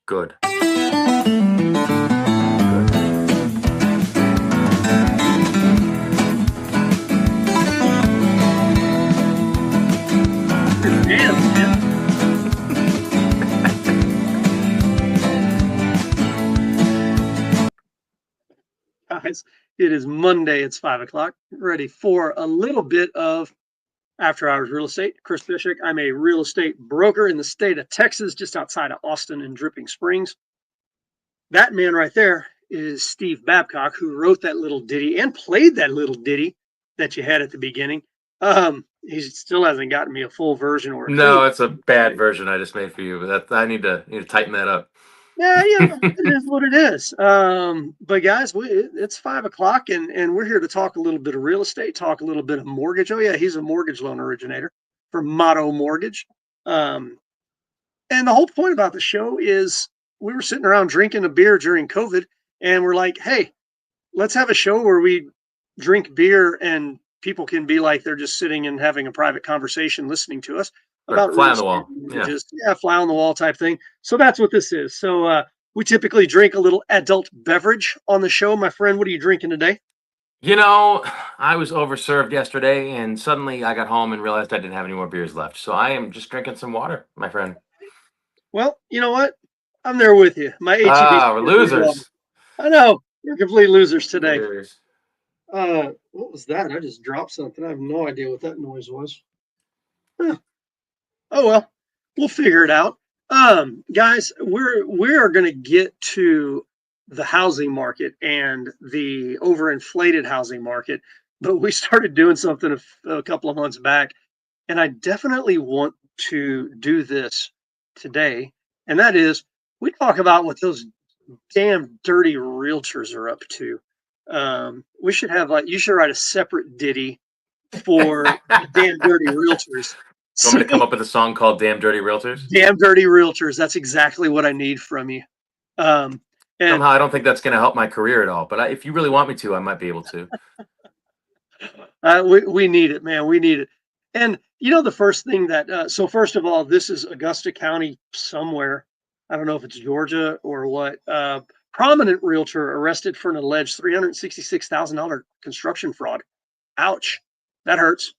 Good. Damn, man. Guys, it is Monday. It's 5 o'clock. Ready for a little bit of After Hours Real Estate. Chris Bishop. I'm a real estate broker in the state of Texas, just outside of Austin and Dripping Springs. That man right there is Steve Babcock, who wrote that little ditty and played that little ditty that you had at the beginning. He still hasn't gotten me a full version or a clean. No, it's a bad version I just made for you, but I need to tighten that up. Yeah, it is what it is. But guys, it's 5 o'clock, and we're here to talk a little bit of real estate, talk a little bit of mortgage. Oh yeah, he's a mortgage loan originator for Motto Mortgage. And the whole point about the show is we were sitting around drinking a beer during COVID, and we're like, hey, let's have a show where we drink beer and people can be like they're just sitting and having a private conversation listening to us about Fly real on the wall. estate, yeah, fly on the wall type thing. So that's what this is. So we typically drink a little adult beverage on the show. My friend, what are you drinking today? You know, I was overserved yesterday, and suddenly I got home and realized I didn't have any more beers left. So I am just drinking some water, my friend. Well, you know what? I'm there with you. My HEB. We're losers. I know. We're complete losers today. Cheers. What was that? I just dropped something. I have no idea what that noise was. Huh. Oh well, we'll figure it out. Guys, we're going to get to the housing market and the overinflated housing market, but we started doing something a couple of months back, and I definitely want to do this today, and that is we talk about what those damn dirty realtors are up to. We should have you should write a separate ditty for damn dirty realtors. You want me to come up with a song called Damn Dirty Realtors? Damn dirty realtors. That's exactly what I need from you. And somehow I don't think that's going to help my career at all. But if you really want me to, I might be able to. We need it, man. We need it. And you know, the first thing that, so first of all, this is Augusta County somewhere. I don't know if it's Georgia or what. Prominent realtor arrested for an alleged $366,000 construction fraud. Ouch. That hurts.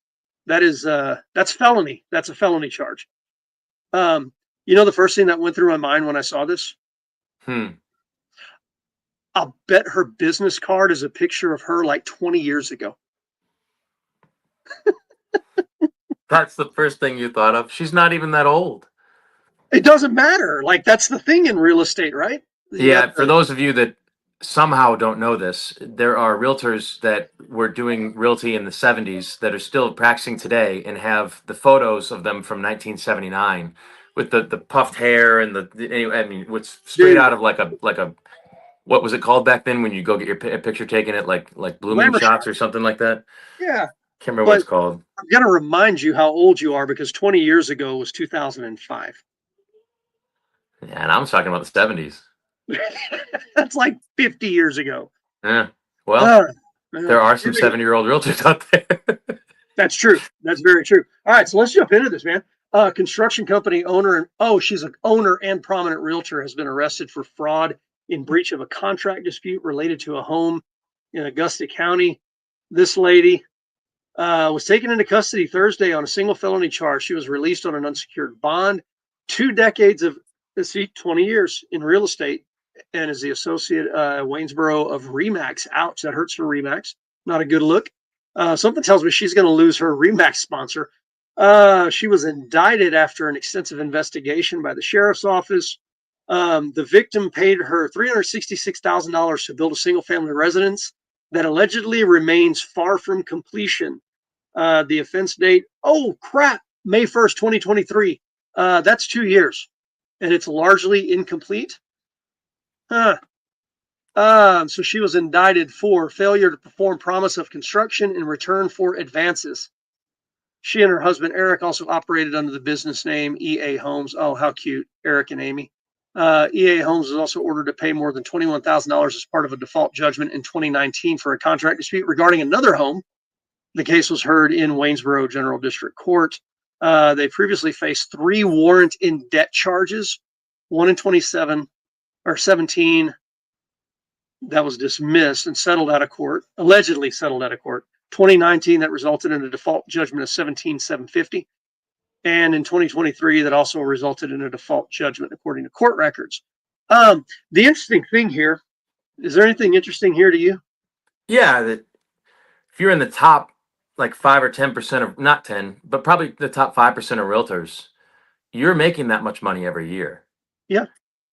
That's felony. That's a felony charge. You know, the first thing that went through my mind when I saw this? I'll bet her business card is a picture of her like 20 years ago. That's the first thing you thought of. She's not even that old. It doesn't matter. Like, that's the thing in real estate, right? Yeah, for those of you that somehow don't know this, there are realtors that were doing realty in the 70s that are still practicing today and have the photos of them from 1979 with the puffed hair and I mean, what's straight out of like a what was it called back then when you go get your picture taken at like blooming shots or something like that? Yeah. Can't remember what it's called. I'm going to remind you how old you are because 20 years ago was 2005. Yeah, and I'm talking about the 70s. That's like 50 years ago. Yeah. Well, there are some 70-year-old realtors out there. That's true. That's very true. All right, so let's jump into this, man. Construction company owner, she's an owner and prominent realtor, has been arrested for fraud in breach of a contract dispute related to a home in Augusta County. This lady was taken into custody Thursday on a single felony charge. She was released on an unsecured bond. 2 decades of 20 years in real estate, and is the associate Waynesboro of Remax. Ouch, that hurts for Remax. Not a good look. Something tells me she's going to lose her Remax sponsor. She was indicted after an extensive investigation by the sheriff's office. The victim paid her $366,000 to build a single-family residence that allegedly remains far from completion. The offense date, oh crap, May 1st, 2023. That's 2 years. And it's largely incomplete. So she was indicted for failure to perform promise of construction in return for advances. She and her husband, Eric, also operated under the business name EA Homes. Oh, how cute, Eric and Amy. EA Homes was also ordered to pay more than $21,000 as part of a default judgment in 2019 for a contract dispute regarding another home. The case was heard in Waynesboro General District Court. They previously faced 3 warrant in debt charges, one in 2017 or 17 that was dismissed and settled out of court, allegedly settled out of court. 2019 that resulted in a default judgment of 17,750. And in 2023 that also resulted in a default judgment according to court records. The interesting thing here, is there anything interesting here to you? Yeah, that if you're in the top like 5 or 10% of, not 10, but probably the top 5% of realtors, you're making that much money every year. Yeah.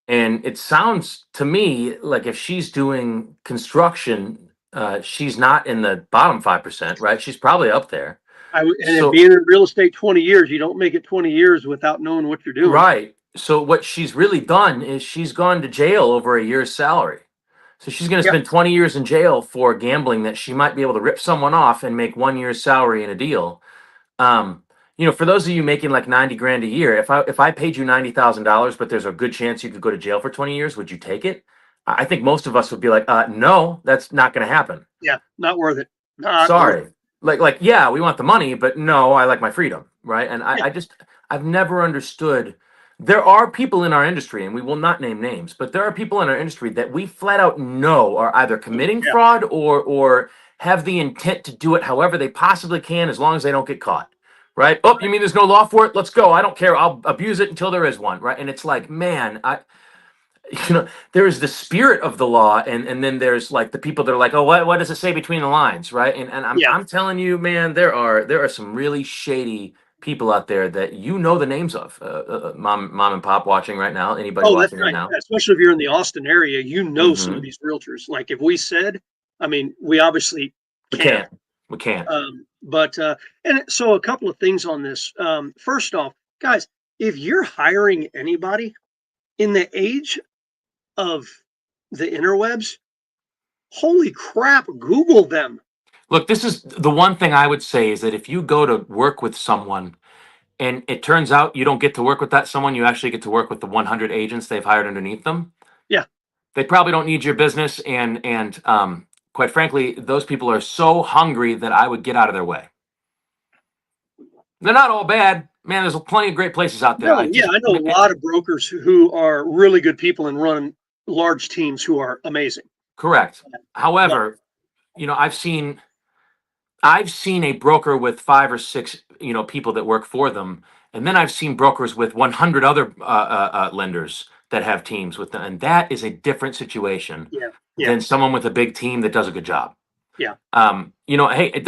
And it sounds to me like if she's doing construction, she's not in the bottom 5%, right? She's probably up there. And So, being in real estate 20 years, you don't make it 20 years without knowing what you're doing. right. So, what she's really done is she's gone to jail over a year's salary. So, she's going to Yeah. spend 20 years in jail for gambling that she might be able to rip someone off and make 1 year's salary in a deal. For those of you making like 90 grand a year, if I paid you $90,000, but there's a good chance you could go to jail for 20 years, would you take it? I think most of us would be like, no, that's not going to happen. Yeah. Not worth it. Not worth Sorry. it. Yeah, we want the money, but no, I like my freedom, right? And Yeah. I've never understood. There are people in our industry, and we will not name names, but there are people in our industry that we flat out know are either committing Yeah. fraud or have the intent to do it however they possibly can, as long as they don't get caught. Right? Oh, you mean there's no law for it? Let's go. I don't care. I'll abuse it until there is one. Right? And it's like, man, there is the spirit of the law, and then there's like the people that are like, oh, what does it say between the lines, right? And I'm Yeah. I'm telling you, man, there are some really shady people out there that you know the names of. Mom and pop watching right now. Anybody Oh, that's watching right right. Yeah, especially if you're in the Austin area, you know some of now? these realtors. Like if we said, I mean, we obviously We can't. can't. We can't. But and so a couple of things on this. First off, guys, if you're hiring anybody in the age of the interwebs, holy crap, Google them. Look, this is the one thing I would say is that if you go to work with someone and it turns out you don't get to work with that someone, you actually get to work with the 100 agents they've hired underneath them. Yeah. They probably don't need your business, and quite frankly, those people are so hungry that I would get out of their way. They're not all bad, man. There's plenty of great places out there. No, yeah, I know a lot of brokers who are really good people and run large teams who are amazing. Correct. But However, I've seen a broker with 5 or 6 people that work for them, and then I've seen brokers with 100 other lenders that have teams with them, and that is a different situation yeah, yeah, than someone with a big team that does a good job. yeah. Hey,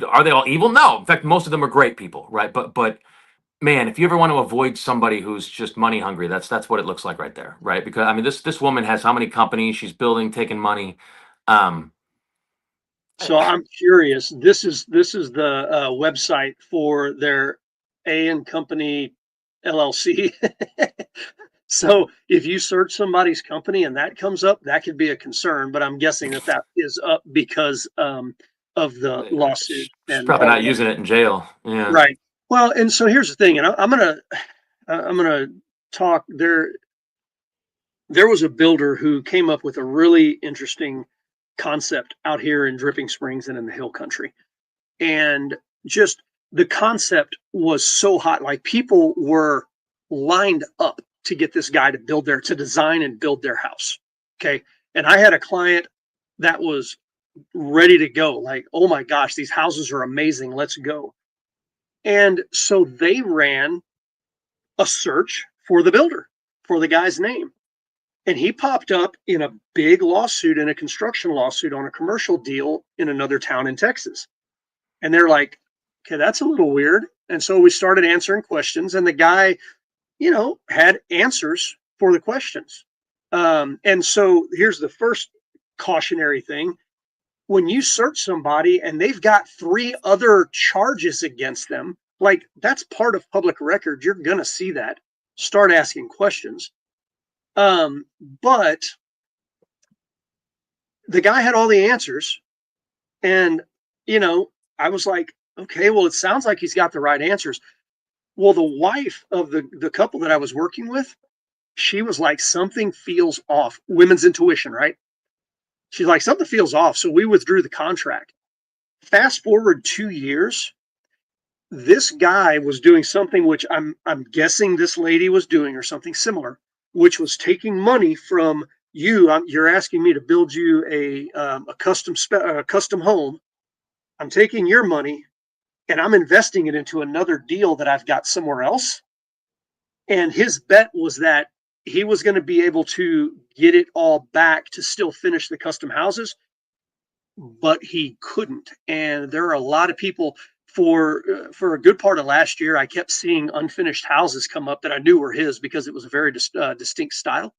are they all evil? No. In fact, most of them are great people, right? But man, if you ever want to avoid somebody who's just money hungry, that's what it looks like right there, right? Because I mean, this woman has how many companies she's building, taking money. Um, So I'm curious. This is the website for their A and Company LLC. So if you search somebody's company and that comes up, that could be a concern. But I'm guessing that is up because of the lawsuit she's and probably all not of that. using it in jail. Yeah. Right. Well, and so here's the thing, and I'm gonna talk there. There was a builder who came up with a really interesting concept out here in Dripping Springs and in the Hill Country. And just the concept was so hot. Like people were lined up to get this guy to design and build their house. Okay. And I had a client that was ready to go. Like, oh my gosh, these houses are amazing. Let's go. And so they ran a search for the builder, for the guy's name. And he popped up in a big lawsuit, in a construction lawsuit on a commercial deal in another town in Texas. And they're like, okay, that's a little weird. And so we started answering questions, and the guy, had answers for the questions. And so here's the first cautionary thing. When you search somebody and they've got 3 other charges against them, like that's part of public record, you're going to see that. Start asking questions. But the guy had all the answers. And, I was like, okay, well, it sounds like he's got the right answers. Well, the wife of the couple that I was working with, she was like, something feels off. Women's intuition, right? She's like, something feels off. So we withdrew the contract. Fast forward 2 years, this guy was doing something which I'm guessing this lady was doing or something similar. which was taking money from you. You're asking me to build you a custom home. I'm taking your money and I'm investing it into another deal that I've got somewhere else. And his bet was that he was going to be able to get it all back to still finish the custom houses, but he couldn't. And there are a lot of people for a good part of last year. I kept seeing unfinished houses come up that I knew were his because it was a very distinct style,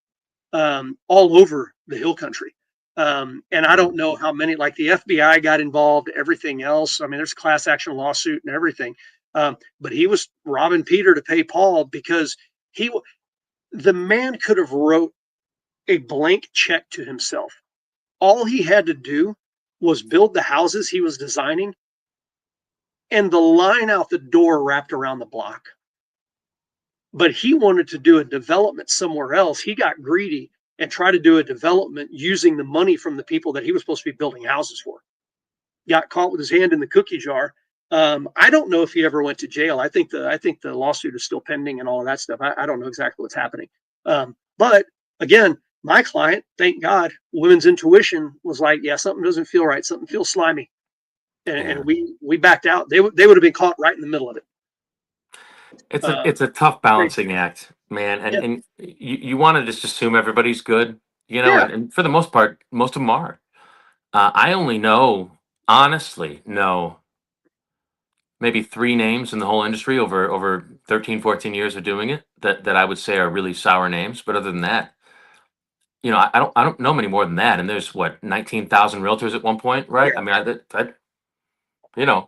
all over the hill country. And I don't know how many, like the FBI got involved, everything else. I mean, there's class action lawsuit and everything. But he was robbing Peter to pay Paul because the man could have wrote a blank check to himself. All he had to do was build the houses he was designing, and the line out the door wrapped around the block. But he wanted to do a development somewhere else. He got greedy and tried to do a development using the money from the people that he was supposed to be building houses for. Got caught with his hand in the cookie jar. I don't know if he ever went to jail. I think the lawsuit is still pending and all of that stuff. I don't know exactly what's happening. But again, my client, thank God, women's intuition was like, yeah, something doesn't feel right. Something feels slimy. And we backed out. They would have been caught right in the middle of it. It's a tough balancing act, man. And Yeah. and you want to just assume everybody's good, Yeah. and for the most part, most of them are. I only honestly know maybe 3 names in the whole industry over 13, 14 years of doing it that I would say are really sour names. But other than that, I don't know many more than that. And there's what, 19,000 realtors at one point, right? Yeah. I mean,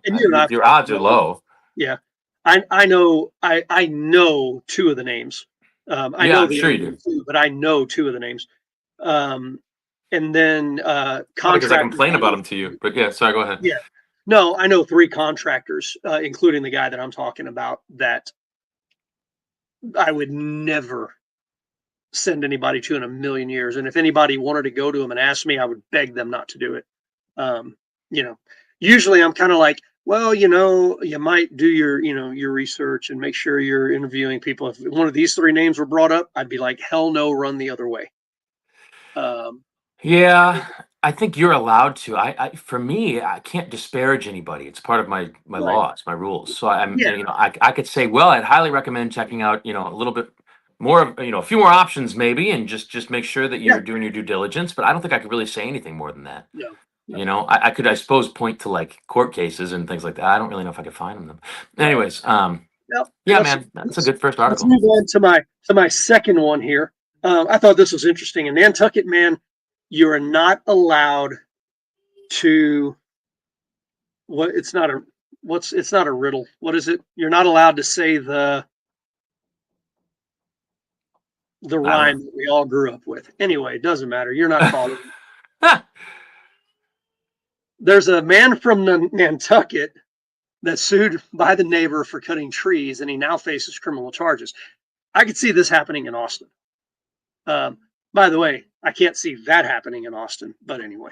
And you and I've your talked odds are about it. low. Yeah. I know two of the names. I Yeah, know I'm the sure other you one do. too, but I know two of the names. And then Probably because I contractors. complain about them to you. But yeah, sorry, go ahead. Yeah. No, I know 3 contractors, including the guy that I'm talking about, that I would never send anybody to in a million years. And if anybody wanted to go to them and ask me, I would beg them not to do it. Um, you know, usually I'm kind of like, well, you might do your research and make sure you're interviewing people. If one of these 3 names were brought up, I'd be like, hell no, run the other way. Um, Yeah, I think you're allowed to. For me, I can't disparage anybody. It's part of my right. laws, my rules. So I'm, Yeah. I could say, well, I'd highly recommend checking out, a little bit more of, a few more options maybe, and just make sure that Yeah. you're doing your due diligence. But I don't think I could really say anything more than that. No. No. I could, I suppose, point to like court cases and things like that. I don't really know if I could find them. Right. Anyways, Well, yeah, let's man, that's a let's good first let's article. move on to my second one here. I thought this was interesting. In Nantucket, man, you are not allowed to what it's not a what's it's not a riddle. What is it? You're not allowed to say the I don't rhyme that we all grew up with. Anyway, it doesn't matter. You're not following. know. There's a man from Nantucket that's sued by the neighbor for cutting trees, and he now faces criminal charges. I could see this happening in Austin. Um, by the way, I can't see that happening in Austin, but anyway.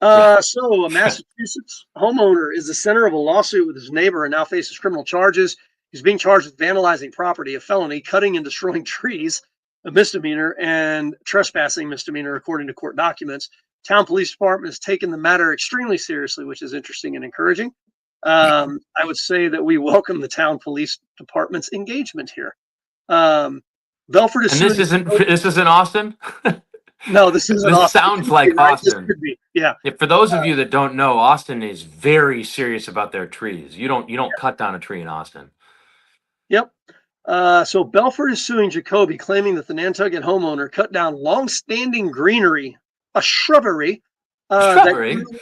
Yeah. So a Massachusetts homeowner is the center of a lawsuit with his neighbor and now faces criminal charges. He's being charged with vandalizing property, a felony, cutting and destroying trees, a misdemeanor, and trespassing misdemeanor, according to court documents. Town police department has taken the matter extremely seriously, which is interesting and encouraging. I would say that we welcome the town police department's engagement here. Belford is And suing. this isn't Austin. No, this isn't This Austin. It sounds could be, like right? This Austin. could be. Yeah. Yeah, for those of you that don't know, Austin is very serious about their trees. You don't cut down a tree in Austin. Yep. So Belford is suing Jacoby, claiming that the Nantucket homeowner cut down long-standing greenery, a shrubbery that Shrubbery. grew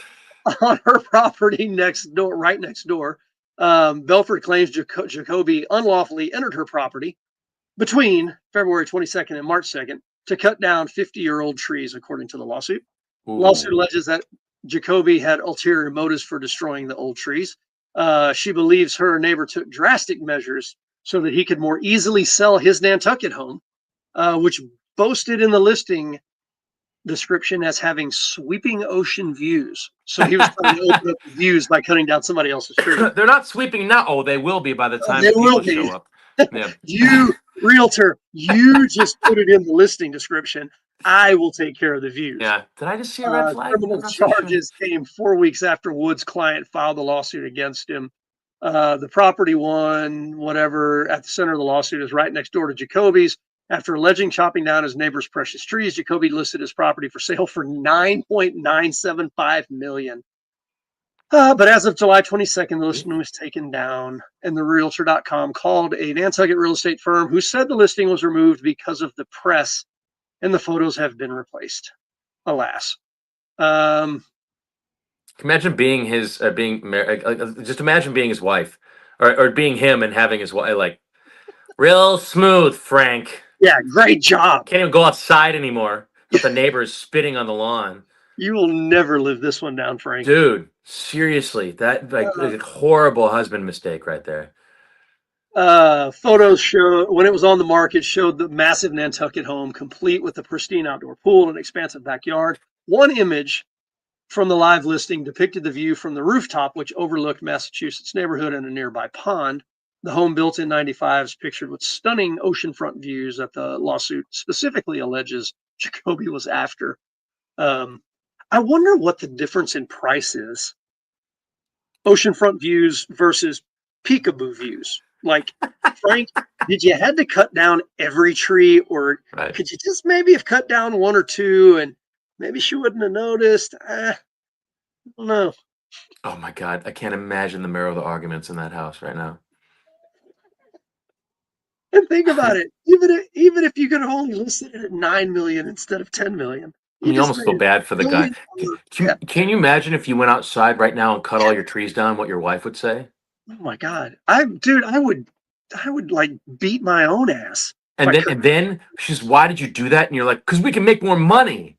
on her property next door, right next door. Belford claims Jacoby unlawfully entered her property between February 22nd and March 2nd to cut down 50-year-old trees, according to the lawsuit. Lawsuit Ooh. alleges that Jacoby had ulterior motives for destroying the old trees. She believes her neighbor took drastic measures so that he could more easily sell his Nantucket home, which boasted in the listing description as having sweeping ocean views. So he was trying to open up the views by cutting down somebody else's tree. They're not sweeping now. Oh, they will be by the time They the will people be. show up. Yeah. You Realtor, you just put it in the listing description. I will take care of the views. Yeah. Did I just see a red flag? Criminal I'm not so sure. charges came 4 weeks after Wood's client filed the lawsuit against him. The property one, whatever, at the center of the lawsuit is right next door to Jacoby's. After alleging chopping down his neighbor's precious trees, Jacoby listed his property for sale for $9.975 million. But as of July 22nd, the listing was taken down, and the Realtor.com called a Nantucket real estate firm who said the listing was removed because of the press, and the photos have been replaced. Alas. Imagine being his, just imagine being his wife, or being him and having his wife, like, real smooth, Frank. Yeah, great job. Can't even go outside anymore. With the neighbors spitting on the lawn. You will never live this one down, Frank. Dude, seriously, that like horrible husband mistake right there. Photos show when it was on the market showed the massive Nantucket home, complete with a pristine outdoor pool and expansive backyard. One image from the live listing depicted the view from the rooftop, which overlooked Massachusetts neighborhood and a nearby pond. The home, built in '95, is pictured with stunning oceanfront views that the lawsuit specifically alleges Jacoby was after. I wonder what the difference in price is. Oceanfront views versus peekaboo views. Like, Frank, did you had to cut down every tree, or Right. could you just maybe have cut down one or two and maybe she wouldn't have noticed? I don't know. Oh my God, I can't imagine the mirror of the arguments in that house right now. And think about it. Even if you could have only listed it at 9 million instead of 10 million, You almost feel bad for the guy. Can you imagine if you went outside right now and cut all your trees down, what your wife would say? Oh my God. I would like beat my own ass. And then she's, why did you do that? And you're like, because we can make more money.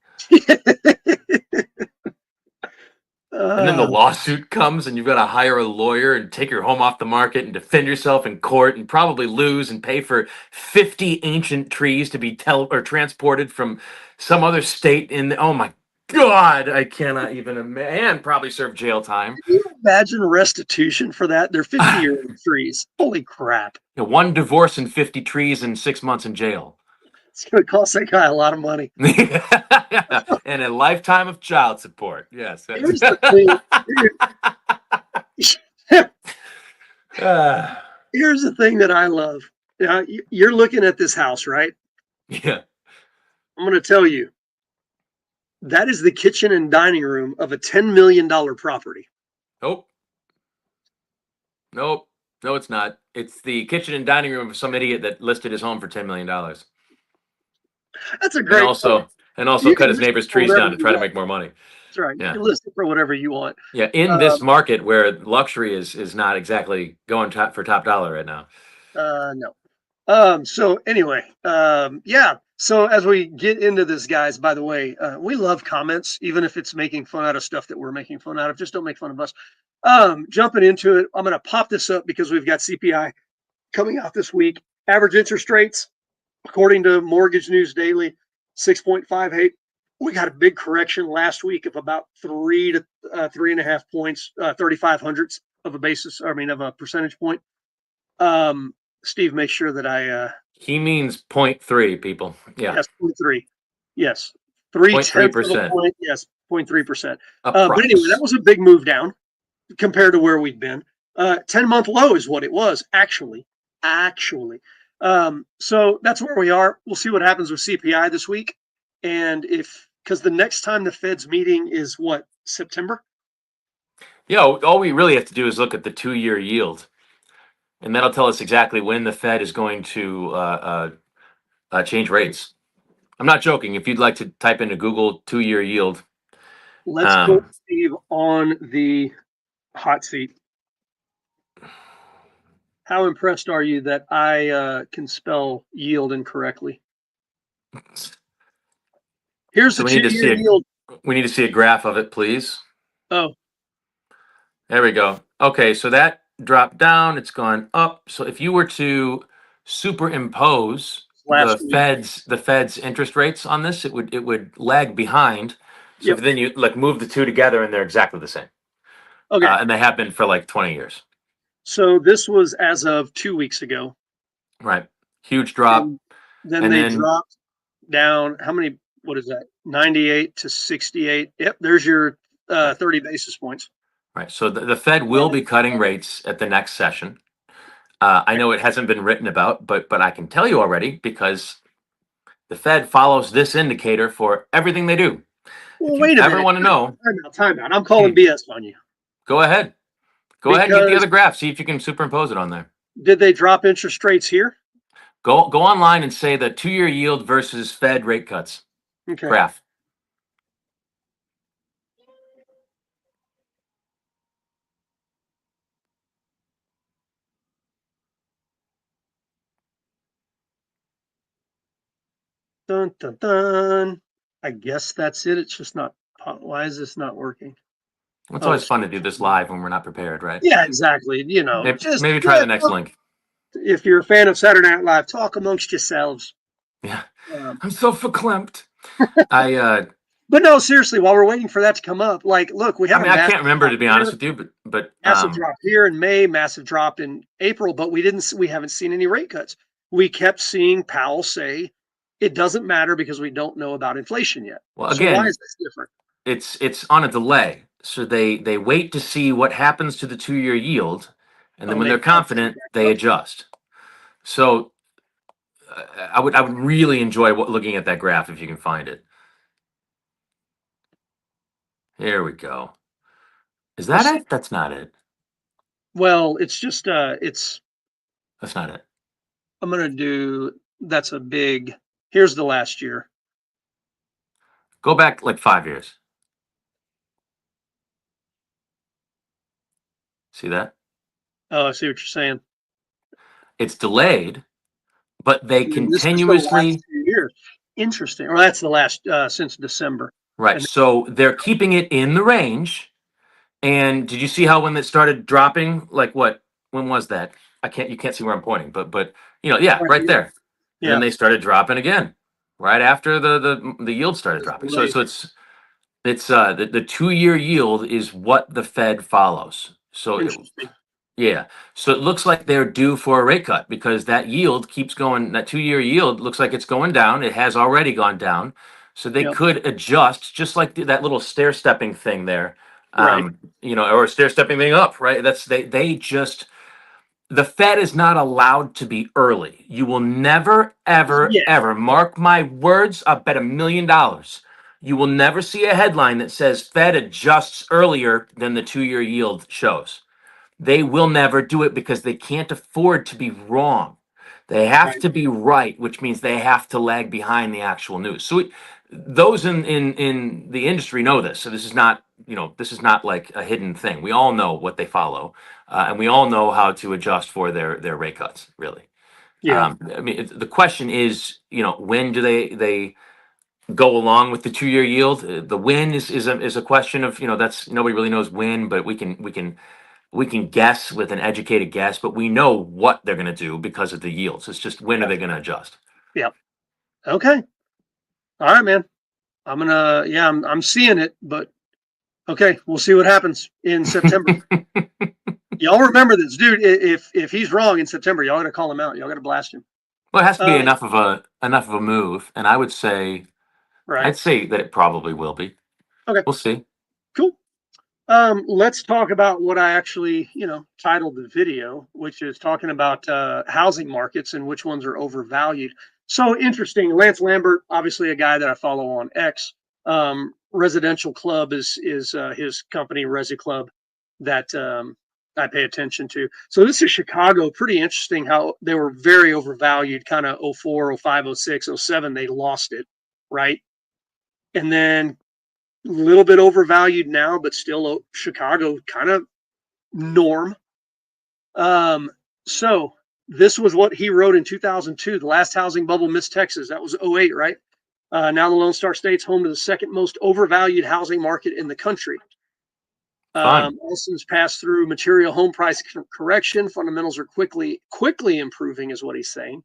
And then the lawsuit comes and you've got to hire a lawyer and take your home off the market and defend yourself in court and probably lose and pay for 50 ancient trees to be transported from some other state oh my God, I cannot even imagine. And probably serve jail time. Can you imagine restitution for that? They're 50-year-old trees. Holy crap. One divorce and 50 trees and 6 months in jail. It's going to cost that guy a lot of money. And a lifetime of child support. Yes. Here's the thing. Here's the thing that I love. Now, you're looking at this house, right? Yeah. I'm going to tell you. That is the kitchen and dining room of a $10 million property. Nope. No, it's not. It's the kitchen and dining room of some idiot that listed his home for $10 million. That's a great and also cut his neighbor's trees down to try to make more money. That's right. Yeah. You can list it for whatever you want. Yeah, in this market where luxury is not exactly going for top dollar right now. No. So anyway, yeah. So as we get into this, guys, by the way, we love comments, even if it's making fun out of stuff that we're making fun out of. Just don't make fun of us. Jumping into it, I'm going to pop this up because we've got CPI coming out this week. Average interest rates, according to Mortgage News Daily, 6.58. We got a big correction last week of about 3 to 3.5 points, 35 hundredths of a percentage point. Steve, make sure that he means 0.3, people. Yeah. Yes, 0.3. Yes. 0.3%. Yes, 0.3%. But anyway, that was a big move down compared to where we'd been. 10-month low is what it was, actually. So that's where we are. We'll see what happens with CPI this week. And because the next time the Fed's meeting is what, September? Yeah, all we really have to do is look at the 2-year yield. And that'll tell us exactly when the Fed is going to change rates. I'm not joking. If you'd like to type into Google 2-year yield. Let's put Steve on the hot seat. How impressed are you that I can spell yield incorrectly? Here's the 2-year yield. We need to see a graph of it, please. Oh. There we go. Okay, so that dropped down. It's gone up. So if you were to superimpose the Fed's interest rates on this, it would lag behind. So then you move the two together, and they're exactly the same. Okay. And they have been for like 20 years. So this was as of 2 weeks ago. Right. huge drop, And then and they then dropped down. How many? What is that? 98 to 68. Yep, there's your 30 basis points. right. So the Fed will be cutting rates at the next session. I know it hasn't been written about, but I can tell you already because the Fed follows this indicator for everything they do. Well, If you wait a ever minute. want to know, Time out. I'm calling BS on you go ahead. Go ahead and get the because other graph. See if you can superimpose it on there. did they drop interest rates here? Go online and say the 2-year yield versus Fed rate cuts Okay. graph. Dun dun dun. I guess that's it. It's just not. Why is this not working? It's Oh, always fun to do this live when we're not prepared, right? yeah, exactly. You know, just Maybe try the next link. if you're a fan of Saturday Night Live, talk amongst yourselves. Yeah, Um, I'm so verklempt. I but no, seriously, while we're waiting for that to come up, like, look, we I had a mean I massive can't remember drop to be here, honest with you, but massive drop here in May, massive drop in April, but we haven't seen any rate cuts. We kept seeing Powell say it doesn't matter because we don't know about inflation yet. well So why again is this different? it's on a delay. So they wait to see what happens to the 2-year yield, and Oh, then and when they they're bump it confident, back they up. adjust. So I would really enjoy looking at that graph if you can find it. Here we go. Is that it? That's not it. Well, it's just it's That's not it. I'm gonna do that's a big here's the last year. Go back like 5 years. See that? Oh, I see what you're saying. It's delayed, but they And then this is the last continuously 2 years. Interesting. Well, that's the last since December. right. And So they're keeping it in the range. And did you see how when it started dropping? Like what? When was that? I can't. You can't see where I'm pointing, but yeah, right right here. there. And then Yeah, they started dropping again, right after the yield started it's dropping. So delayed. it's the 2-year yield is what the Fed follows. So Interesting. yeah. So it looks like they're due for a rate cut because that yield keeps going. That 2-year yield looks like it's going down. It has already gone down. So they Yep. could adjust just like that little stair stepping thing there. Right. Or stair stepping thing up, right? They just the Fed is not allowed to be early. You will never, ever, Yeah. ever mark my words. I bet $1 million. You will never see a headline that says Fed adjusts earlier than the 2-year yield shows. They will never do it because they can't afford to be wrong. They have Right. to be right, which means they have to lag behind the actual news. So those in the industry know this. So this is not like a hidden thing. We all know what they follow, and we all know how to adjust for their rate cuts. Really, Yeah. I mean, the question is, when do they go along with the 2-year yield? The when is a question of that's nobody really knows when, but we can guess with an educated guess, but we know what they're going to do because of the yields. It's just when are Yeah. they going to adjust? Yeah. Okay. All right, man. I'm seeing it, but okay, we'll see what happens in September. Y'all remember this, dude. If he's wrong in September, y'all gotta call him out. Y'all gotta blast him. Well, it has to be Uh, enough of a move, and right. I'd say that it probably will be. Okay. We'll see. Cool. Let's talk about what I actually, titled the video, which is talking about housing markets and which ones are overvalued. So interesting. Lance Lambert, obviously a guy that I follow on X. Residential Club is his company, Resi Club, that I pay attention to. So this is Chicago. Pretty interesting how they were very overvalued, kind of 04, 05, 06, 07. They lost it, right? And then a little bit overvalued now, but still Chicago kind of norm. Um, so this was what he wrote in 2002. The last housing bubble missed Texas. That was '08, right? Now the Lone Star State's home to the second most overvalued housing market in the country. Fun. Austin's passed through material home price correction. Fundamentals are quickly improving, is what he's saying.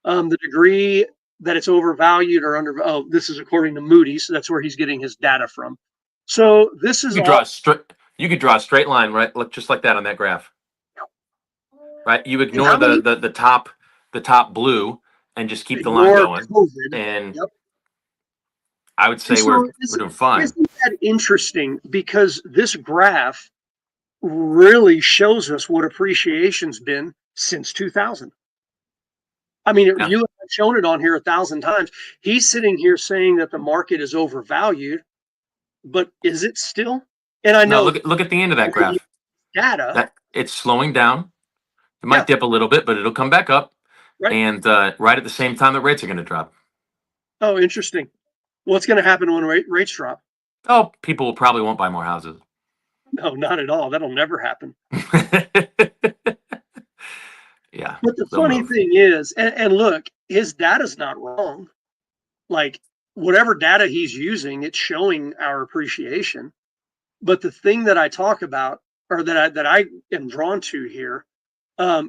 The degree that it's overvalued or under, this is according to Moody's. So that's where he's getting his data from. So this You is could draw all a straight. You could draw a straight line, right? Look just like that on that graph, right? You in ignore how the many? the, the top the top blue and just keep the line Ignore going. COVID. And Yep. I would And say we're so doing fine. isn't that interesting? Because this graph really shows us what appreciation's been since 2000. I mean, Yeah. you have shown it on here 1,000 times. He's sitting here saying that the market is overvalued, but is it still? And I Now know look at the end of that graph. data. That it's slowing down. It might Yeah, dip a little bit, but it'll come back up. right. And right at the same time that rates are going to drop. Oh, interesting. What's going to happen when rates drop? Oh, people probably won't buy more houses. No, not at all. That'll never happen. Yeah, But the they'll funny move. thing is, and look, his data's not wrong. Like whatever data he's using, it's showing our appreciation. But the thing that I talk about, or that I am drawn to here,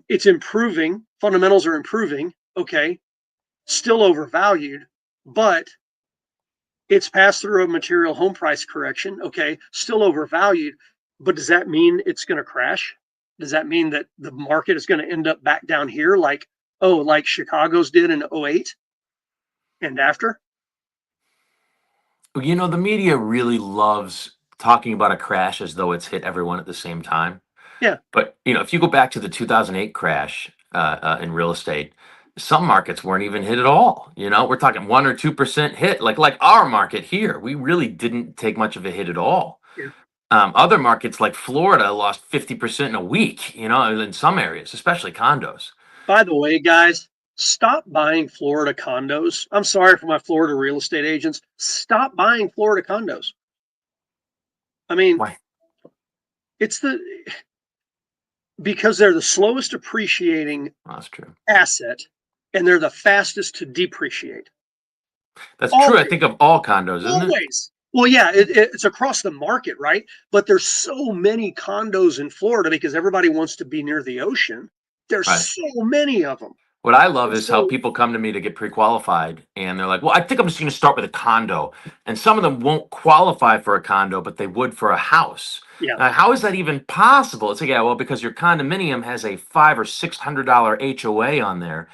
it's improving. Fundamentals are improving. Okay, still overvalued, but it's passed through a material home price correction. Okay, still overvalued, but does that mean it's going to crash? Does that mean that the market is going to end up back down here like Chicago's did in '08 and after? You know, the media really loves talking about a crash as though it's hit everyone at the same time. Yeah, But you know, if you go back to the 2008 crash in real estate, some markets weren't even hit at all. You know, we're talking 1 or 2% hit, like our market here. We really didn't take much of a hit at all. yeah. Other markets like Florida lost 50% in a week. You know, in some areas, especially condos. By the way, guys, stop buying Florida condos. I'm sorry for my Florida real estate agents. Stop buying Florida condos. I mean, Why? it's because they're the slowest appreciating Well, that's true. asset and they're the fastest to depreciate. That's true. I Always, think of all condos, isn't it? always. Well, yeah, it's across the market, right? But there's so many condos in Florida because everybody wants to be near the ocean. There's Right. so many of them. What I love And is how so, people come to me to get pre-qualified and they're like, "Well, I think I'm just going to start with a condo." And some of them won't qualify for a condo, but they would for a house. yeah, How is that even possible? It's like, yeah, well, because your condominium has a $500 or $600 HOA on there.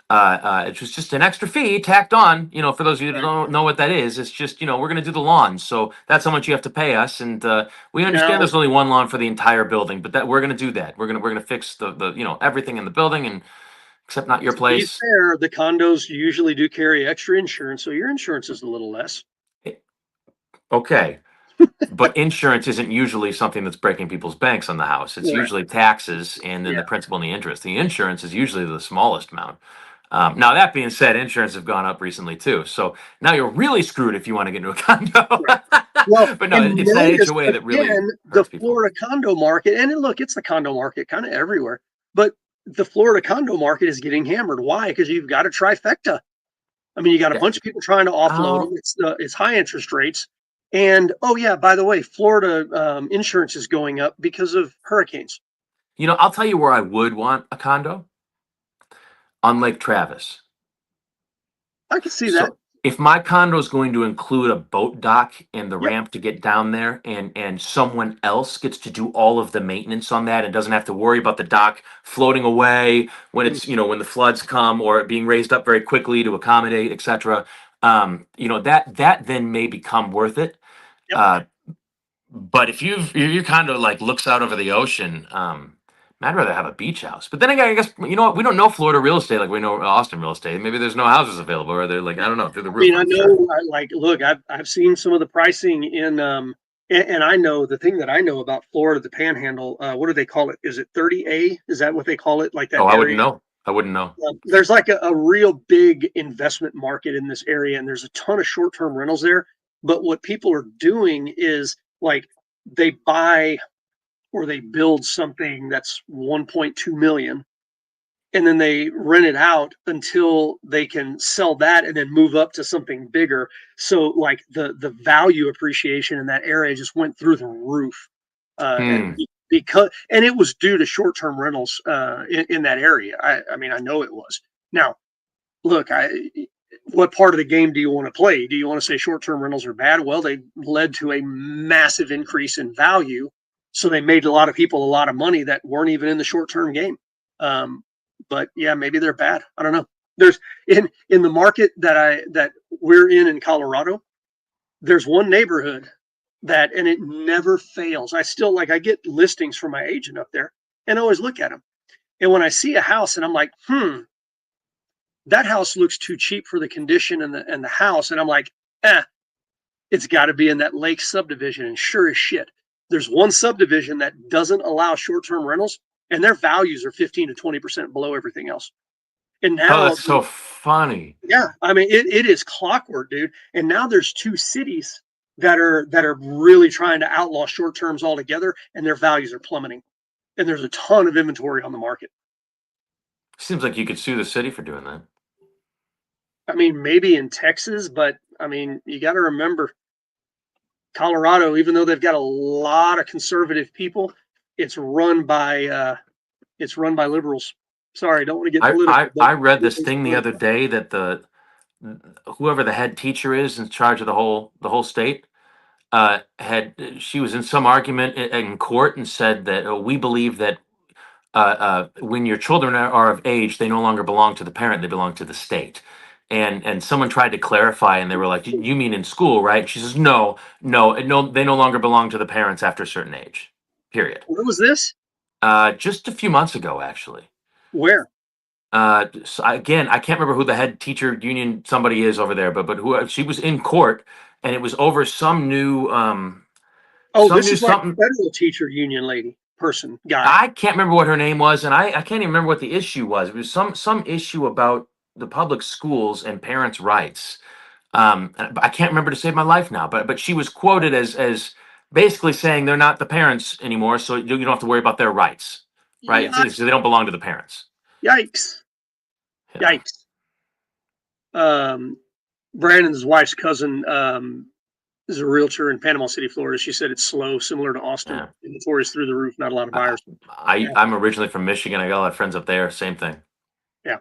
It's just an extra fee tacked on. You know, for those of you that right. don't know what that is, it's just, you know, we're going to do the lawns, so that's how much you have to pay us. And we understand Now, there's only one lawn for the entire building, but that we're going to do that. We're going to fix the you know, everything in the building, and except not your to be place. fair, the condos usually do carry extra insurance, so your insurance is a little less. Okay, but insurance isn't usually something that's breaking people's banks on the house. It's Correct. usually taxes and then Yeah. the principal and the interest. The insurance is usually the smallest amount. Now that being said, insurance have gone up recently too. So now you're really screwed if you want to get into a condo. Right. Well, But no, and it's that notice HOA that really again the hurts people. Florida condo market, and look, it's the condo market kind of everywhere, but the Florida condo market is getting hammered. Why? Because you've got a trifecta. I mean, you got a Yeah. bunch of people trying to offload them. Oh, It's high interest rates, and oh yeah, by the way, Florida insurance is going up because of hurricanes. you know, I'll tell you where I would want a condo on Lake Travis. I can see that. So if my condo is going to include a boat dock and the Yep. ramp to get down there, and someone else gets to do all of the maintenance on that and doesn't have to worry about the dock floating away when Mm, it's, you know, when the floods come, or it being raised up very quickly to accommodate, etc. You know, that then may become worth it. yep. Uh, but if your condo like looks out over the ocean, I'd rather have a beach house. But then again, I guess, you know what? We don't know Florida real estate like we know Austin real estate. Maybe there's no houses available, or they're like, I don't know, through the I roof. mean, I I'm sure. know, like, look, I've seen some of the pricing in, and I know the thing that I know about Florida, the Panhandle. What do they call it? Is it 30A? Is that what they call it? Like that Oh, I wouldn't area? know. I wouldn't know. There's like a real big investment market in this area, and there's a ton of short-term rentals there. But what people are doing is like they buy or they build something that's 1.2 million and then they rent it out until they can sell that and then move up to something bigger. So like the value appreciation in that area just went through the roof, Hmm. because and it was due to short term rentals in that area. I mean I know it was. Now look, what part of the game do you want to play? Do you want to say short term rentals are bad? Well, they led to a massive increase in value, so they made a lot of people a lot of money that weren't even in the short term game. Um, But yeah, maybe they're bad. I don't know. There's in the market that we're in Colorado, there's one neighborhood and it never fails. I get listings from my agent up there and I always look at them. And when I see a house and I'm like, that house looks too cheap for the condition and the house. And I'm like, it's got to be in that lake subdivision. And sure as shit, there's one subdivision that doesn't allow short-term rentals and their values are 15 to 20% below everything else. And Oh, now, that's so funny. yeah, I mean, it is clockwork, dude. And now there's two cities that are really trying to outlaw short terms altogether, and their values are plummeting. And there's a ton of inventory on the market. Seems like you could sue the city for doing that. I mean, maybe in Texas, but I mean, you got to remember Colorado, even though they've got a lot of conservative people, it's run by liberals. Sorry, I don't want to get I, political, I, but I read this thing the other day that whoever the head teacher is in charge of the whole state had she was in some argument in court and said that we believe that when your children are of age, they no longer belong to the parent; they belong to the state. And someone tried to clarify, and they were like, "You mean in school, right?" She says, "No, no, no. They no longer belong to the parents after a certain age. Period." what was this? Just a few months ago, actually. Where? So again, I can't remember who the head teacher union somebody is over there, but who she was in court, and it was over Oh, this is like something. federal teacher union lady person guy. I can't remember what her name was, and I can't even remember what the issue was. It was some issue about the public schools and parents' rights. I can't remember to save my life now, but she was quoted as basically saying they're not the parents anymore, so you don't have to worry about their rights, right? So they don't belong to the parents. Yikes! Yeah, Yikes! Um, Brandon's wife's cousin is a realtor in Panama City, Florida. She said it's slow, similar to Austin. yeah. Inventory is through the roof. Not a lot of I, buyers. Yeah, I'm originally from Michigan. I got a lot of friends up there. Same thing. yeah,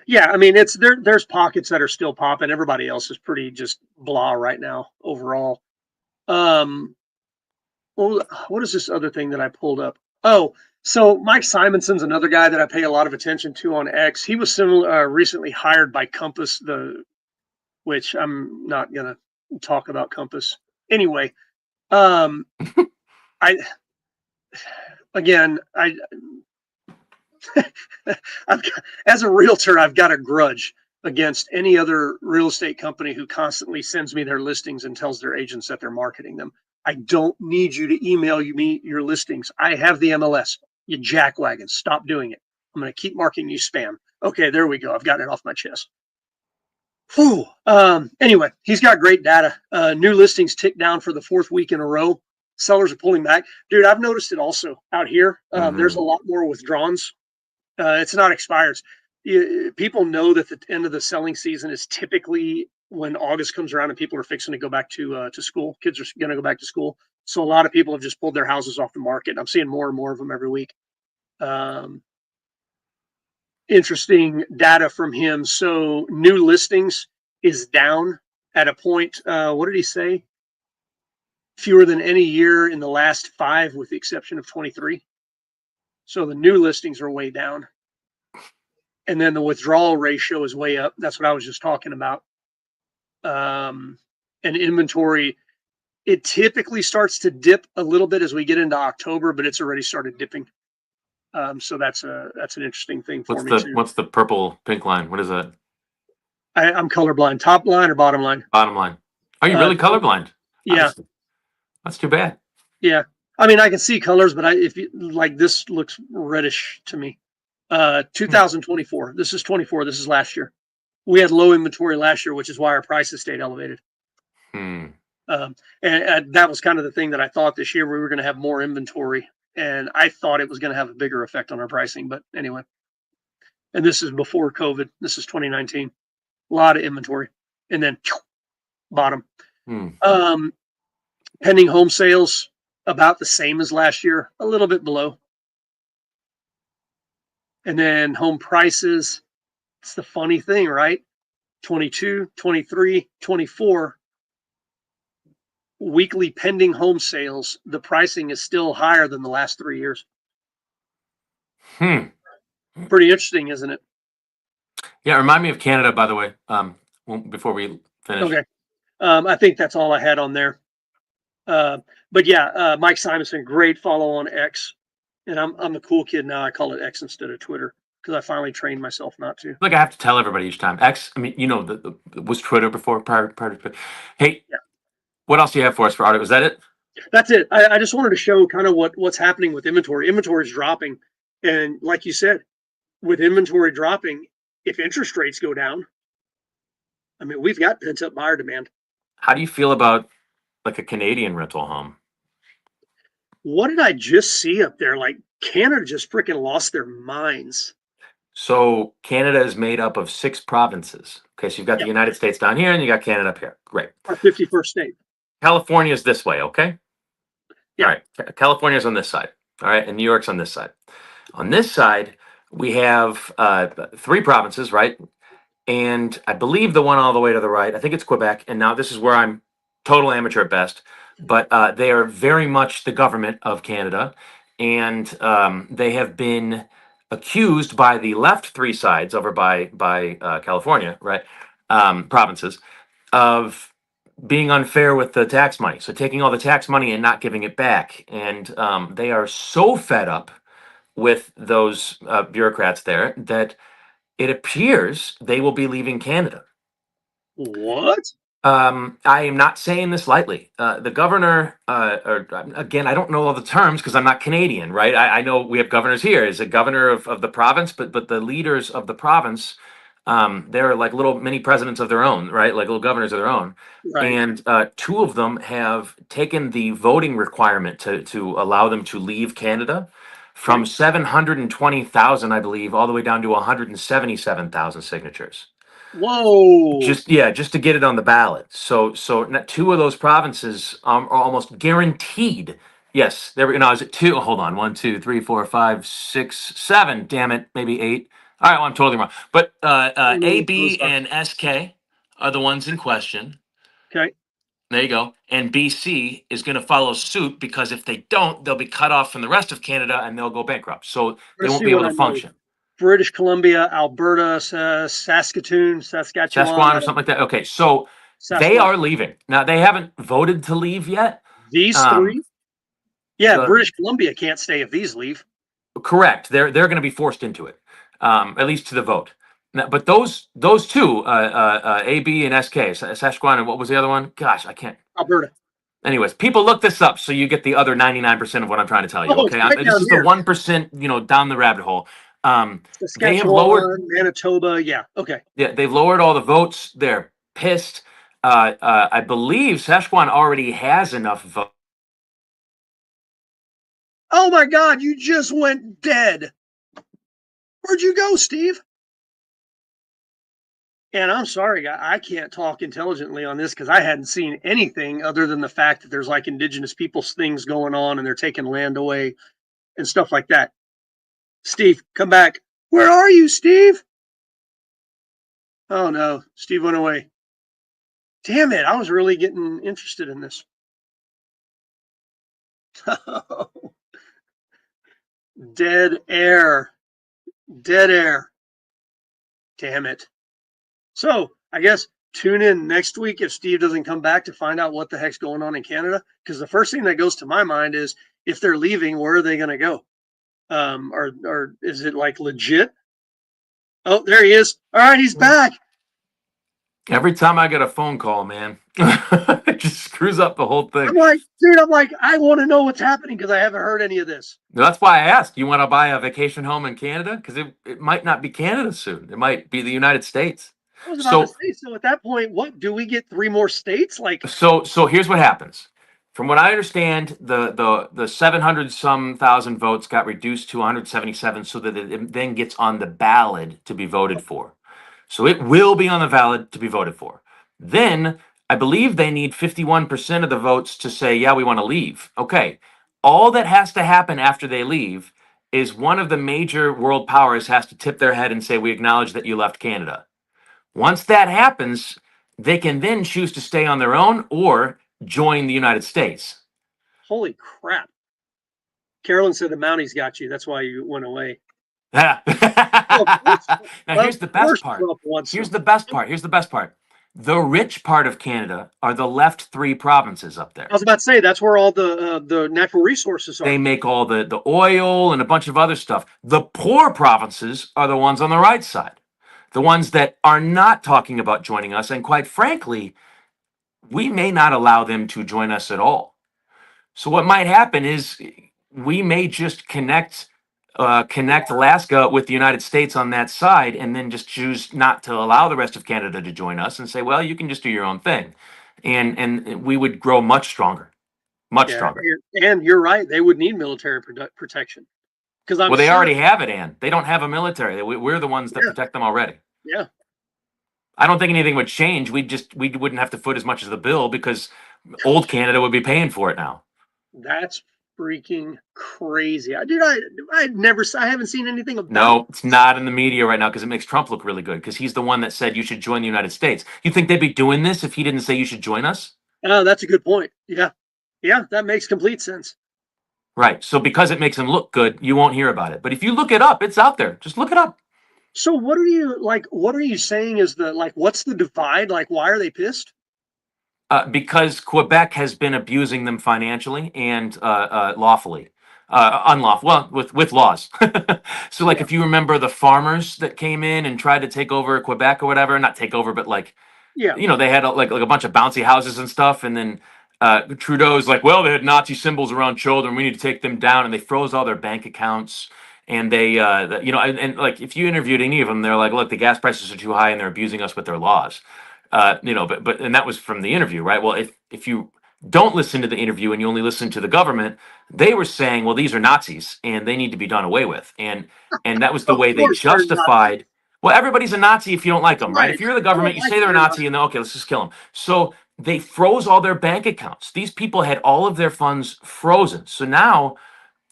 yeah. I mean, it's there. There's pockets that are still popping. Everybody else is pretty just blah right now overall. Um, well, what is this other thing that I pulled up? Oh, so Mike Simonson's another guy that I pay a lot of attention to on X. He was recently hired by Compass, which I'm not gonna talk about Compass anyway. Um, I again, as a realtor, I've got a grudge against any other real estate company who constantly sends me their listings and tells their agents that they're marketing them. I don't need you to email me your listings. I have the MLS. You jackwagons, stop doing it. I'm going to keep marking you spam. Okay, there we go. I've gotten it off my chest. Whew. Anyway, he's got great data. New listings tick down for the fourth week in a row. Sellers are pulling back. Dude, I've noticed it also out here. There's Hmm. a lot more withdrawals. It's not expired. People know that the end of the selling season is typically when August comes around and people are fixing to go back to school. Kids are going to go back to school. So a lot of people have just pulled their houses off the market. I'm seeing more and more of them every week. Um, Interesting data from him. So new listings is down at a point. What did he say? Fewer than any year in the last 5, with the exception of 23. So the new listings are way down. And then the withdrawal ratio is way up. That's what I was just talking about. And inventory, it typically starts to dip a little bit as we get into October, but it's already started dipping. So that's an interesting thing for What's me the too. what's the purple pink line? What is that? I'm colorblind. Top line or bottom line? Bottom line. Are you Uh, really colorblind? yeah, That's too bad. yeah. I mean, I can see colors, but if you like, this looks reddish to me. Hmm. 2024. This is 24. This is last year. We had low inventory last year, which is why our prices stayed elevated. Hmm. And that was kind of the thing that I thought this year we were going to have more inventory, and I thought it was going to have a bigger effect on our pricing. But anyway, and this is before COVID. This is 2019. A lot of inventory, and then bottom. Hmm. Um, Pending home sales about the same as last year, a little bit below. And then home prices. It's the funny thing, right? 22, 23, 24 weekly pending home sales, the pricing is still higher than the last 3 years. Hmm. Pretty interesting, isn't it? Yeah, remind me of Canada, by the way. Before we finish. Okay. I think that's all I had on there. Uh, but yeah, Mike Simonson, great follow on X, and I'm the cool kid now. I call it X instead of Twitter because I finally trained myself not to. Like I have to tell everybody each time. X. I mean, was Twitter before prior to Twitter. Hey, Yeah, what else do you have for us for art? Was that it? that's it. I just wanted to show kind of what's happening with inventory. Inventory is dropping, and like you said, with inventory dropping, if interest rates go down, I mean, we've got pent up buyer demand. How do you feel about like a Canadian rental home? What did I just see up there? Like Canada just freaking lost their minds. So Canada is made up of 6 provinces. Okay, so you've got the Yeah, United States down here, and you got Canada up here. Great. our 51st state. California is this way. Okay. All Yeah, right. California's on this side. All right, and New York's on this side. On this side, we have 3 provinces, right? And I believe the one all the way to the right, I think it's Quebec. And now this is where I'm total amateur at best, but they are very much the government of Canada, and they have been accused by the left 3 sides over by California, right, provinces, of being unfair with the tax money. So taking all the tax money and not giving it back, and they are so fed up with those bureaucrats there that it appears they will be leaving Canada. what? I am not saying this lightly. The governor, again, I don't know all the terms because I'm not Canadian, right? I know we have governors here. Is a governor of the province, but the leaders of the province, they're like little mini presidents of their own, right? Like little governors of their own. Right, And 2 of them have taken the voting requirement to allow them to leave Canada from right. 720,000, I believe, all the way down to 177,000 signatures. Whoa. Just to get it on the ballot. So 2 of those provinces are almost guaranteed. Yes, there we go. No, is it 2? Hold on, 1, 2, 3, 4, 5, 6, 7. Damn it, maybe 8. All right, well, I'm totally wrong. But I don't know A, what those B, are. and SK are the ones in question. Okay, There you go. And BC is going to follow suit because if they don't, they'll be cut off from the rest of Canada and they'll go bankrupt. So they let's won't see be what able to I know. function. British Columbia, Alberta, Saskatoon, Saskatchewan, Saskatchewan or something like that. Okay, so they Sasquatch. are leaving. Now they haven't voted to leave yet. These Um, three? Yeah, the British Columbia can't stay if these leave. correct. They're going to be forced into it, at least to the vote. Now, but those 2, AB and SK, Saskatchewan, and what was the other one? Gosh, I can't. Alberta. Anyways, people look this up so you get the other 99% of what I'm trying to tell you. Oh, it's Okay, right this down is the here. 1%. Down the rabbit hole. They have lowered. Saskatchewan, Manitoba. Yeah. Okay. Yeah, they've lowered all the votes. They're pissed. I believe Saskatchewan already has enough votes. Oh my God, you just went dead. Where'd you go, Steve? And I'm sorry, I can't talk intelligently on this because I hadn't seen anything other than the fact that there's like indigenous peoples things going on and they're taking land away and stuff like that. Steve, come back. Where are you, Steve? Oh no, Steve went away. Damn it, I was really getting interested in this. Dead air. Dead air. Damn it. So I guess tune in next week if Steve doesn't come back to find out what the heck's going on in Canada. Because the first thing that goes to my mind is if they're leaving, where are they going to go? Or is it like legit? Oh, there he is. All right, he's back. Every time I get a phone call, man, it just screws up the whole thing. I'm like, dude, I want to know what's happening because I haven't heard any of this. That's why I asked. You want to buy a vacation home in Canada? Because it might not be Canada soon. It might be the United States. I was about to So say, so at that point, what do we get 3 more states? Like, so here's what happens. From what I understand, the 700 some thousand votes got reduced to 177 so that it then gets on the ballot to be voted for. So it will be on the ballot to be voted for. Then I believe they need 51% of the votes to say, yeah, we want to leave. Okay. All that has to happen after they leave is one of the major world powers has to tip their head and say, we acknowledge that you left Canada. Once that happens, they can then choose to stay on their own or join the United States. holy crap. Carolyn said the Mounties got you. That's why you went away. Yeah. Of course, Now of here's the best course part. Trump wants Here's them. the best part. Here's the best part. The rich part of Canada are the left three provinces up I there. was about to say that's where all the natural resources They are. make all the oil and a bunch of other stuff. The poor provinces are the ones on the right side, the ones that are not talking about joining us. And quite frankly, we may not allow them to join us at all. So what might happen is we may just connect Alaska with the United States on that side, and then just choose not to allow the rest of Canada to join us, and say, well, you can just do your own thing, and we would grow much stronger, much Yeah, stronger. and you're right. They would need military protection because I'm Well, they sure. already have it, Ann. They don't have a military. We're the ones that Yeah, protect them already. yeah, I don't think anything would change. We wouldn't have to foot as much as the bill because old Canada would be paying for it now. that's freaking crazy. I haven't seen anything about. No, it's not in the media right now because it makes Trump look really good because he's the one that said you should join the United States. You think they'd be doing this if he didn't say you should join us? Oh, that's a good point. Yeah, yeah, that makes complete sense. Right. So because it makes him look good, you won't hear about it. But if you look it up, it's out there. Just look it up. So what are you like? What are you saying is the like? What's the divide? Like, why are they pissed? Because Quebec has been abusing them financially and lawfully, unlawful. Well, with laws. So, like, Yeah, if you remember the farmers that came in and tried to take over Quebec or whatever, not take over, but like, yeah. they had like a bunch of bouncy houses and stuff, and then Trudeau's like, well, they had Nazi symbols around children. We need to take them down, and they froze all their bank accounts. And they, and like if you interviewed any of them, they're like, look, the gas prices are too high, and they're abusing us with their laws. But and that was from the interview, right? Well, if you don't listen to the interview and you only listen to the government, they were saying, well, these are Nazis and they need to be done away with, and that was the Of way they course they're not. justified. Well, everybody's a Nazi if you don't like them, right? Right. If you're the I don't government, you like say they're a their Nazi, and then okay, let's just kill them. So they froze all their bank accounts. These people had all of their funds frozen. So now,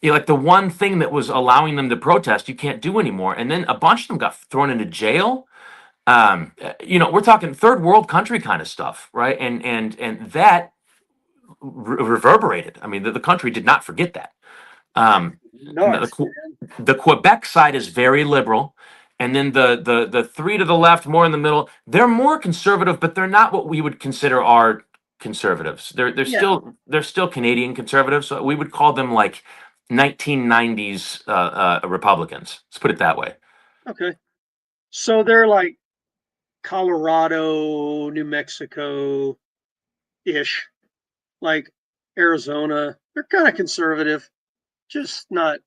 like the one thing that was allowing them to protest, you can't do anymore. And then a bunch of them got thrown into jail. We're talking third world country kind of stuff, right? And that reverberated. I mean, the country did not forget that. nuts, man. The Quebec side is very liberal, and then the three to the left, more in the middle, they're more conservative, but they're not what we would consider our conservatives. Yeah. They're still Canadian conservatives. So we would call them like 1990s Republicans. Let's put it that way. Okay. So they're like Colorado, New Mexico ish, like Arizona. They're kind of conservative, just not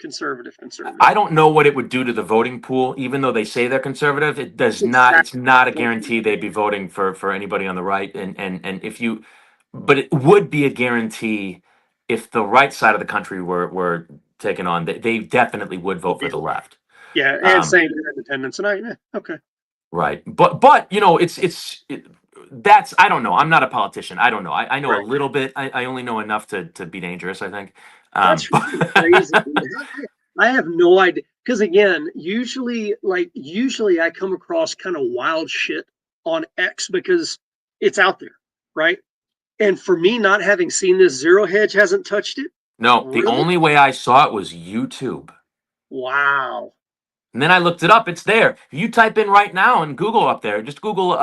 conservative. I don't know what it would do to the voting pool, even though they say they're conservative. It does not. It's Exactly. not a guarantee they'd be voting for anybody on the right. And if you, but it would be a guarantee if the right side of the country were taken on. They definitely would vote for the left. Yeah, and Um, same for independence. And okay. right. But that's I don't know. I'm not a politician. I don't know. I know a Right. little bit. I only know enough to be dangerous, I think. That's freaking crazy. I have no idea. Because again, usually I come across kind of wild shit on X because it's out there, right? And for me, not having seen this, Zero Hedge hasn't touched it. No, the Really? only way I saw it was YouTube. Wow. And then I looked it up. It's there. If you type in right now and Google up there, just Google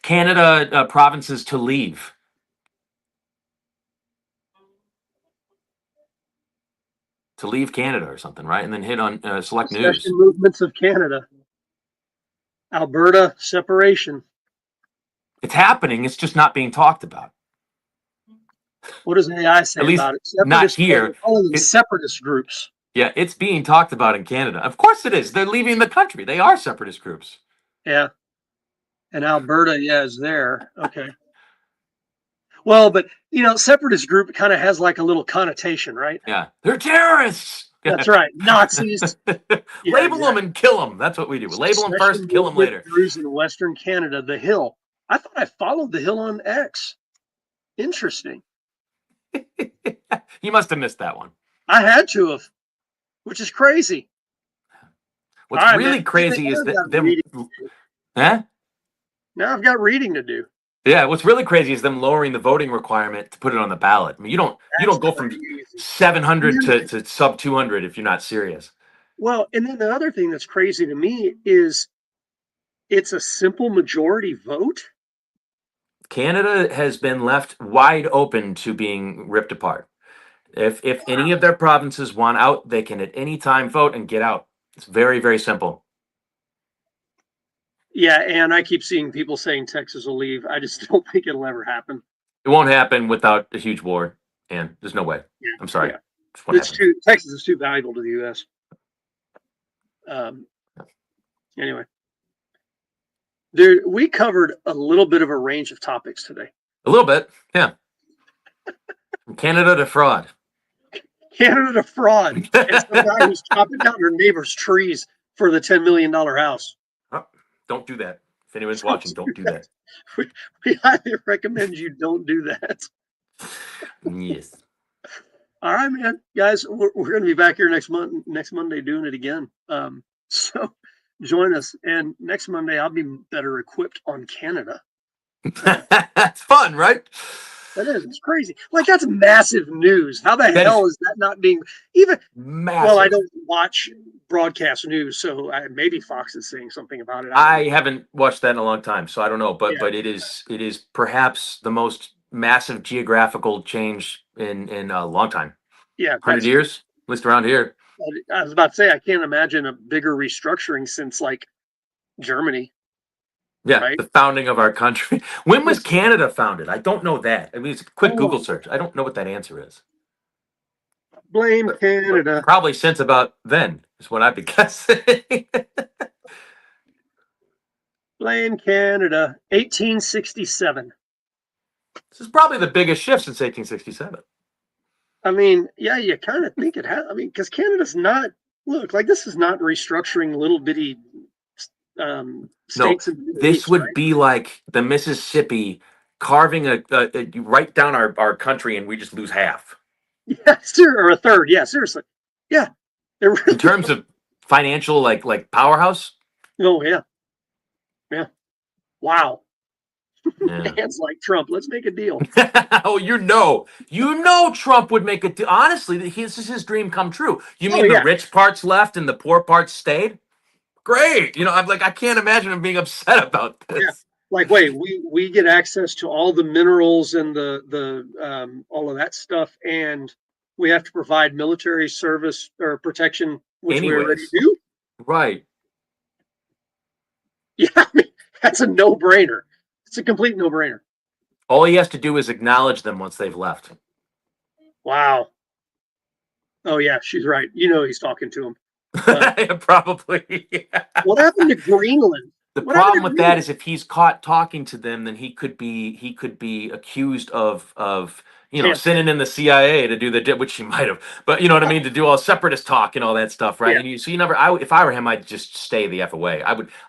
Canada provinces to leave. To leave Canada or something, right? And then hit on select news. Secession movements of Canada. Alberta separation. It's happening. It's just not being talked about. What does AI say At least about it? not here. Calling them separatist groups. Yeah, it's being talked about in Canada. Of course it is. They're leaving the country. They are separatist groups. Yeah. And Alberta, yeah, is there. Okay. Well, but separatist group kind of has like a little connotation, right? Yeah, they're terrorists. That's right. Nazis. Yeah, Label them and kill them. That's what we do. We label them first, kill them later. Crews in Western Canada, the Hill. I thought I followed the Hill on X. Interesting. You must have missed that one. I had to have, which is crazy. What's right, really man. crazy is that them. Huh? Now I've got reading to do. Yeah, what's really crazy is them lowering the voting requirement to put it on the ballot. I mean, you don't go from 700 to sub 200 if you're not serious. Well, and then the other thing that's crazy to me is it's a simple majority vote. Canada has been left wide open to being ripped apart. If any of their provinces want out, they can at any time vote and get out. It's very, very simple. Yeah, and I keep seeing people saying Texas will leave. I just don't think it'll ever happen. It won't happen without a huge war, and there's no way. Yeah, I'm sorry. yeah. Just won't It's happen. too Texas is too valuable to the U.S. Anyway, dude, we covered a little bit of a range of topics today. A little bit, yeah. From Canada to fraud. Canada to fraud, and some guy who's chopping down her neighbor's trees for the $10 million house. Oh, don't do that. If anyone's watching, don't do that. We highly recommend you don't do that. Yes. All right, man, guys, we're going to be back here next Monday doing it again. So join us, and next Monday I'll be better equipped on Canada. That's fun, right? That is. It's crazy. Like, that's massive news. How the hell is that not being even massive? Well, I don't watch broadcast news, so maybe Fox is saying something about it. I haven't watched that in a long time, so I don't know. But Yeah. but it is perhaps the most massive geographical change in a long time. Yeah, 100 years, at least around here. I was about to say, I can't imagine a bigger restructuring since like Germany. Yeah, right? The founding of our country. When was Canada founded? I don't know that. I mean, it's a quick Google search. I don't know what that answer is. Blame Canada. Probably since about then is what I'd be guessing. Blame Canada. 1867. This is probably the biggest shift since 1867. I mean, yeah, you kind of think it has. I mean, because Canada's not, look, like this is not restructuring little bitty states. No, this would be like the Mississippi carving a right down our country, and we just lose half. Yeah, or a third. Yeah, seriously. Yeah. In terms of financial, like powerhouse. Oh, yeah. Yeah. Wow. Yeah. Hands like Trump. Let's make a deal. Oh, you know Trump would make a deal. Honestly, this is his dream come true. You mean the rich parts left and the poor parts stayed? Great. I'm like, I can't imagine him being upset about this. Yeah. Like, wait, we get access to all the minerals and the all of that stuff, and we have to provide military service or protection, which we already do. Right. Yeah, I mean, that's a no-brainer. It's a complete no-brainer. All he has to do is acknowledge them once they've left. Wow. Oh yeah, she's right. He's talking to him. Probably. Yeah. What happened to Greenland? The problem with that is if he's caught talking to them, then he could be accused of sending in the CIA to do which he might have, but you know what I mean, to do all separatist talk and all that stuff, right? Yeah. And if I were him, I'd just stay the F away.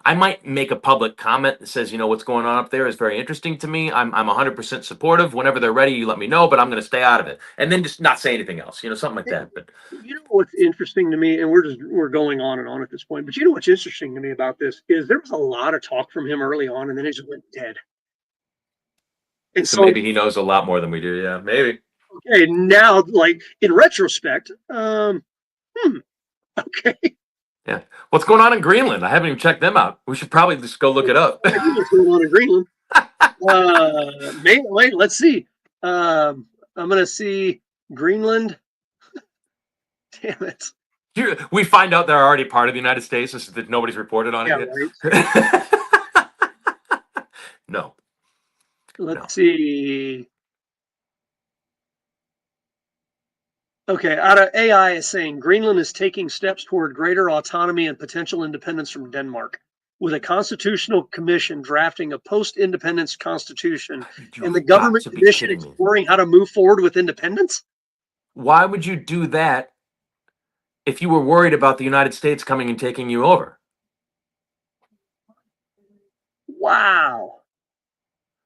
I might make a public comment that says, what's going on up there is very interesting to me. I'm 100% supportive. Whenever they're ready, you let me know, but I'm going to stay out of it, and then just not say anything else, something like that. But what's interesting to me, and we're going on and on at this point, but what's interesting to me about this is there was a lot of talk from him early on, and then it just went dead. And so maybe he knows a lot more than we do. Yeah, maybe. Okay, now, like in retrospect, okay. Yeah, what's going on in Greenland? I haven't even checked them out. We should probably just go look it up. What's going on in Greenland? Wait, let's see. I'm gonna see Greenland. Damn it. We find out they're already part of the United States. This is that nobody's reported on it yet. Right. No. Let's see. Okay, out of AI is saying Greenland is taking steps toward greater autonomy and potential independence from Denmark, with a constitutional commission drafting a post-independence constitution, and the government commission exploring how to move forward with independence. Why would you do that if you were worried about the United States coming and taking you over? Wow.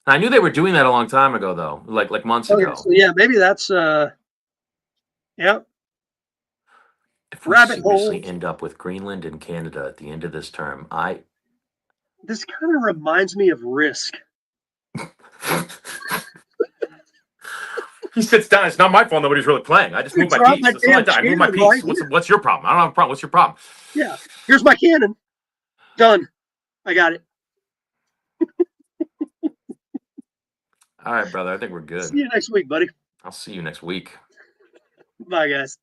I knew they were doing that a long time ago, though, like months ago. So yeah, maybe that's yeah. If we seriously end up with Greenland and Canada at the end of this term, this kind of reminds me of Risk. He sits down. It's not my fault. Nobody's really playing. I just move my piece. That's all I do. I move my piece. What's your problem? I don't have a problem. What's your problem? Yeah. Here's my Canon. Done. I got it. All right, brother. I think we're good. See you next week, buddy. I'll see you next week. Bye, guys.